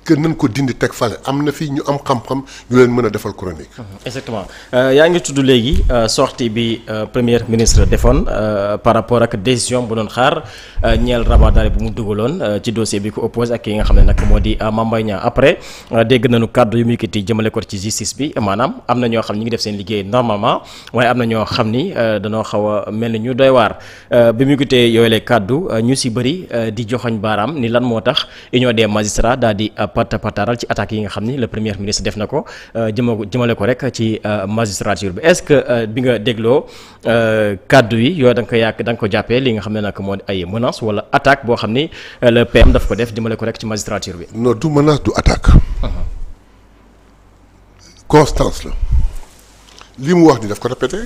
que nañ ko dindi teg fale am na fii ñu am xam-xam ñu leen mën a defal chronique. exactement yaa ngi tudd léegi sortie bi premier ministre defoon par rapport ak décision bu doon xaar ñeel rabat d'arrêt bu mu dugaloon ci dossier bi ko oppose ak ki nga xam ne nag moo di Mame Mbaye Niang après dégg nañu kàddu yu muy yëkkati jëmale ko ci justice bi maanaam am na ñoo xam ñi ngi def seen liggéey normalement waaye am na ñoo xam ni dañoo xaw a mel ni ñu doy waar bi mu yëkkatee yooyu la kàddu ñu si bëri di joxoñ baaraam ni lan moo tax union des magistrats daal di pataaral ci attaques yi nga xam ni le premier ministre def na ko jëmale ko rek ci magistrature bi est-ce que bi nga dégloo kàddu yi yooyu da nga ko jàppee li nga xam ne nag moo ay menace wala attaque boo xam ni le PM daf ko def jëmale ko rek ci magistrature bi. non du menace du attaque. constance la li mu wax ni daf ko répété.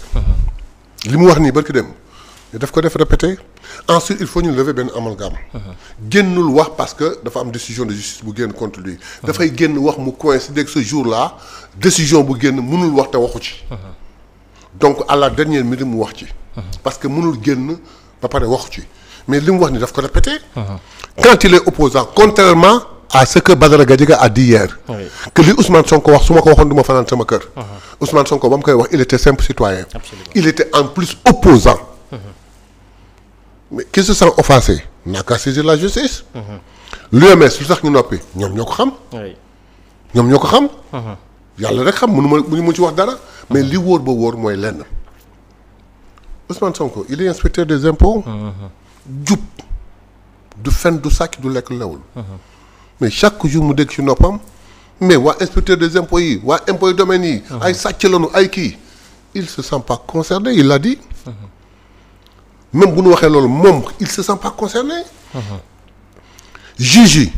li mu wax nii barki dem daf ko def répété ensuite il faut ñu lever benn amalgame. génnul wax parce que dafa am décision de justice bu génn contre lui. dafay génn wax mu coïncider avec ce jour-là décision bu génn mënul wax te waxu ci. donc à la dernière minute mu wax ci. parce que mënul génn ba pare waxu ci mais li mu wax ni daf ko répété. quand il est opposant contrairement à ce que Badara Gadiaga a dit hier. Oui. Que li Ousmane Sonko wax su ma ko waxoon du ma fanaan sama kër. Ousmane Sonko ba mu koy wax il était simple citoyen. Absolument. Il était en plus opposant. mais qui se sent offensé n'a qu'à saisir la justice. l'UMS lu tax ñu noppi ñoom ñoo ko xam. ñoom ñoo ko xam. yàlla rek xam mënu ma ci wax dara. mais li wóor ba wóor mooy lenn. Ousmane Sonko il est inspecteur des impôts. jub du fen du sàcc du lekk lewul. mais chaque jour mu dégg ci noppam mais waa inspecteur des impôts yi waa impôts yi domaines yi. ay sàcc lañu ay kii. il se sent pas concerné il l'a dit. même bu ñu waxee loolu moom il se sent pas concerné. juge yi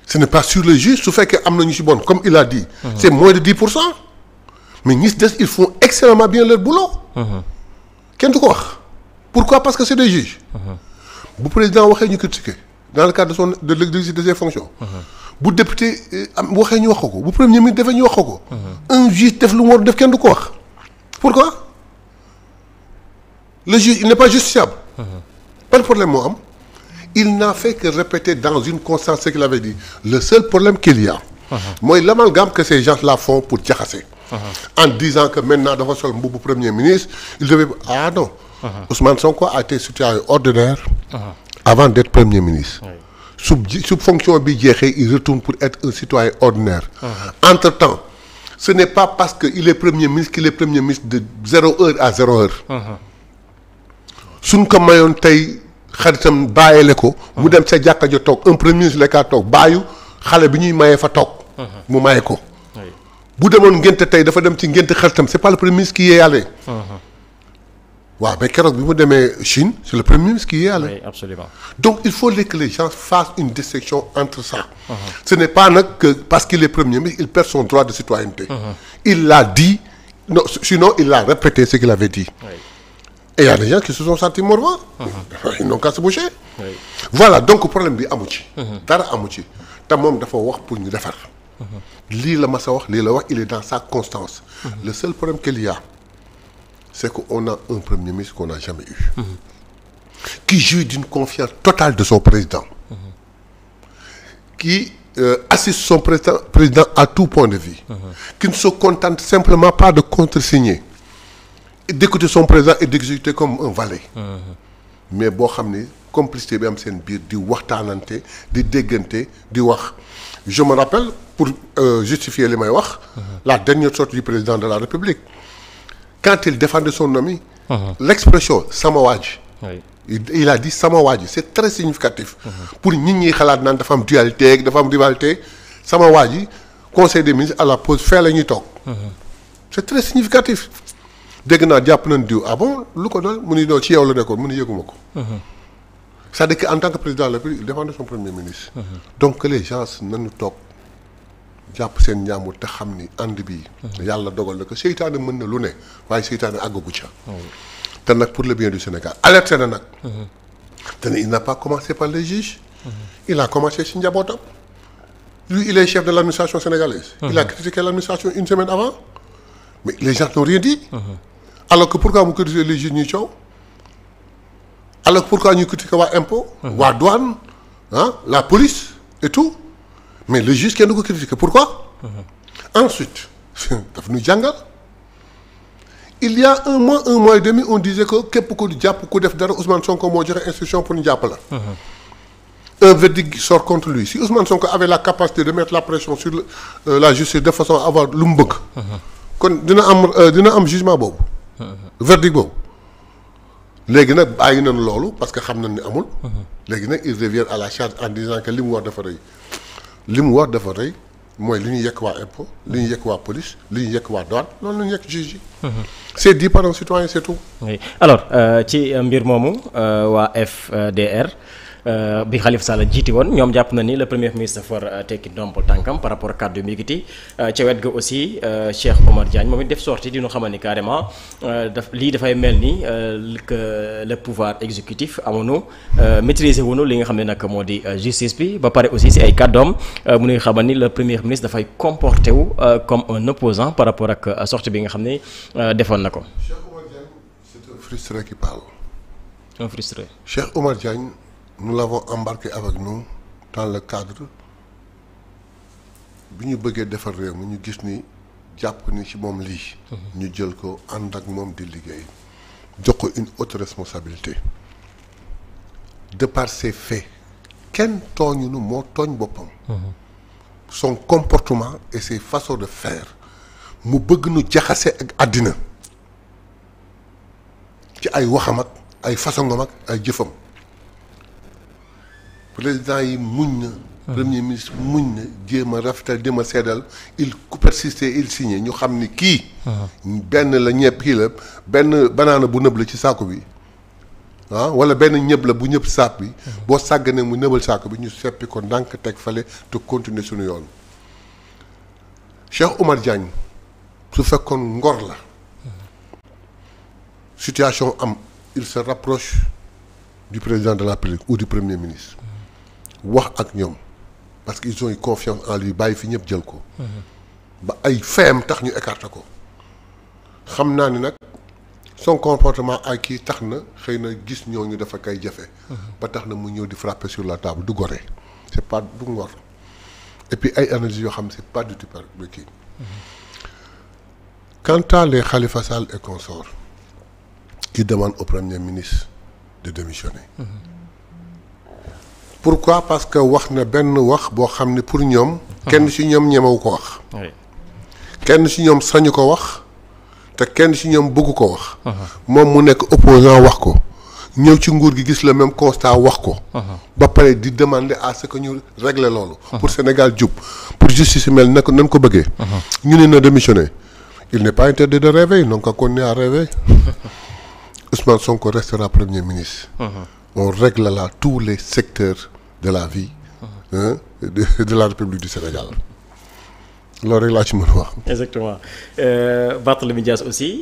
ce n'est pas sur le juge su fekkee am na ñu ci bon comme il a dit. c'est moins de 10%. mais ñi ci des ils font extrêmement bien leur boulot. kenn du ko wax. pourquoi parce que c'est des juges. bu président waxee ñu critiquer dans le cadre de l'exercice de ses fonctions. bu député am waxee ñu wax ko bu premier ministre defee ñu wax ko. un juge def lu mu war def kenn du ko wax. pourquoi le juge il n'est pas justiciable. pas de problème moo am. il n'a fait que répéter dans une constance ce qu'il avait dit le seul problème qu'il y a. mooy l'amalgame que ces gens-là font pour jaxase. en disant que maintenant dafa sol mbubu premier ministre il devait ah non. Ousmane Sonko a été citoyen ordinaire. avant d'être premier ministre. su fonction bi jeexee il retourne pour être un citoyen ordinaire. entre-temps ce n'est pas parce que il est premier ministre qu'il est premier ministre de 0 heure à 0 heure. suñ ko mayoon tey xaritam bàyyile ko. mu dem sa jàkka ja toog un premier ministre la kaa toog bàyyu xale bi ñuy mayee fa toog. mu maye ko. bu demoon ngénte tey dafa dem ci ngénte xaritam c'est pas le premier ministre qui y est allé. waaw mais keroog bi mu demee Chine c'est le premier ministre qui y est allé. Oui, absolument. donc il faut que les gens fassent une distinction entre ça. Ce n'est pas nag que parce qu'il est premier ministre il perd son droit de citoyenneté. Il l'a dit non sinon il l'a répété ce qu'il avait dit. Et il y a des gens qui se sont sentis morvants. Ils n'ont qu'à se bouger. Voilà donc problème bi amu ci. dara amu ci te moom dafa wax pour ñu defar. lii la mas a wax lii la wax il est dans sa constance. Le seul problème qu'il y a c'est qu'on a un premier ministre qu'on n'a jamais eu. Qui jouit d'une confiance totale de son président. Qui assiste son président à tout point de vue. Qui ne se contente simplement pas de contresigner. Et d'écouter son président et d'exécuter comme un valet. Mais boo xam ne complicité bi am seen biir di waxtaanante di déggante di wax. Je me rappelle pour justifier li may wax. La dernière sortie du président de la République. Quand il défendait son ami. L'expression sama waaj. Il a dit sama waaj c'est très significatif. pour nit ñi xalaat naan dafa am dualité dafa am rivalité sama waaj conseil des ministres à la pause fee la ñuy toog. c'est très significatif. dégg naa jàpp nañ diw ah bon lu ko doon mu ni doon ci yow la nekkoon mu ni yëguma ko. c'est-à-dire que en tant que président de la République il défendait son premier ministre. donc que les gens nañu toog jàpp seen njàmbur te xam ni ànd bi yàlla dogal na ko seytaane mën na lu ne waaye seytaane àggagu ca. te nag pour le bien du Sénégal alerté na nag. te ne il n'a pas commencé par les juges. il a commencé ci njabootam. lui il est chef de l'administration sénégalaise. il a critiqué l'administration une semaine avant. mais les gens n'ont rien dit. alors que pourquoi mu critiquer les juges ñuy coow. alors que pourquoi ñu critiquer waa impôt. waa douane la police et tout. mais le juge kenn du ko critiquer pourquoi. Ensuite daf ñu jàngal il y a un mois et demi on disait que képp ku jàpp ku def dara Ousmane Sonko moo joxe instruction pour ñu jàpp la. Un verdict sort contre lui si Ousmane Sonko avait la capacité de mettre la pression sur la justice de façon à avoir lu mu bëgg. kon dina am jugement boobu. verdict boobu. léegi nag bàyyi nañu loolu parce que xam nañ ni amul. léegi nag il revient à la charge en disant que li mu war dafa rëy. li mu war dafa rëy mooy li ñu yekk waa impôt li ñu yekk waa police li ñu yekk waa douane loolu la ñu yekk juge yi. c'est dit par un citoyen c'est tout. oui alors ci mbir moomu waa FDR. bi Khalifa Sall jiiti woon ñoom jàpp na ni le premier ministre for tekki ndombol tànkam par rapport ak kàddu mi ngi ca wet ga aussi Cheikh Omar Diagne moom it def sorti di ñu xamal ni carrément lii dafay mel ni que le pouvoir exécutif amuñu maîtriser wuñu li nga xam ne nag moo di justice bi ba pare aussi si ay kàddoom mu nuy xamal ni le premier ministre dafay comporté wu comme un opposant par rapport ak sortie bi nga xam ne defoon na ko. Cheikh Omar Diagne c'est un frustré qui parle. un frustré. Cheikh Omar Diagne. Nous l'avons embarqué avec nous dans le cadre bi ñu bëggee defar réew mi ñu gis ni jàpp ni ci moom lii. ñu jël ko ànd ak moom di liggéey jox ko une haute responsabilité de par ses faits kenn tooñu nu moo tooñ boppam. son comportement et ses façons de faire mu bëgg nu jaxase ak àddina ci ay waxam ak ay façon ak ay jëfam. président yi muñ na. premier ministre muñ na jéem a rafetal jéem a seddal il persiste il signe ñu xam ni kii. benn la ñëpp kii la benn banaana bu nëb la ci saako bi wala benn ñëb la bu ñëpp saak bi. boo sàgganee mu nëbal saako bi ñu seppi ko ndànk teg fale te continuer suñu yoon. Cheikh Omar Diagne su fekkoon ngor la. situation am il se rapproche du président de la République ou du premier ministre. wax ak ñoom parce que ils ont eu confiance en lui bàyyi fi ñëpp jël ko. ba ay feem tax ñu écarté ko. xam naa ni nag son comportement ay kii tax na xëy na gis ñooñu dafa kay jafe. ba tax na mu ñëw di frapper sur la table du gore. c'est pas du ngor et puis ay analyses yoo xam ne c'est pas du tout par kii. Quant à les Khalifa Sall et consorts qui demandent au premier ministre de démissionner. Pourquoi? Parce que wax na benn wax boo xam ne pour ñoom. kenn ci ñoom ñemewu ko wax. kenn ci ñoom sañu ko wax te kenn ci ñoom bëggu ko wax. moom mu nekk opposant wax ko ñëw ci nguur gi gis le même constat wax ko. ba pare di demander à ce que ñu régler loolu. pour Sénégal jub pour justice mel na ko nan ko bëggee. ñu ne na démissionner il n'est pas interdit de rêver donc on continue à rêver. Ousmane Sonko restera premier ministre. On règle là tous les secteurs de la vie de la République du Sénégal loolu rek laa ci mën a wax. exactement Barthélémy Dias aussi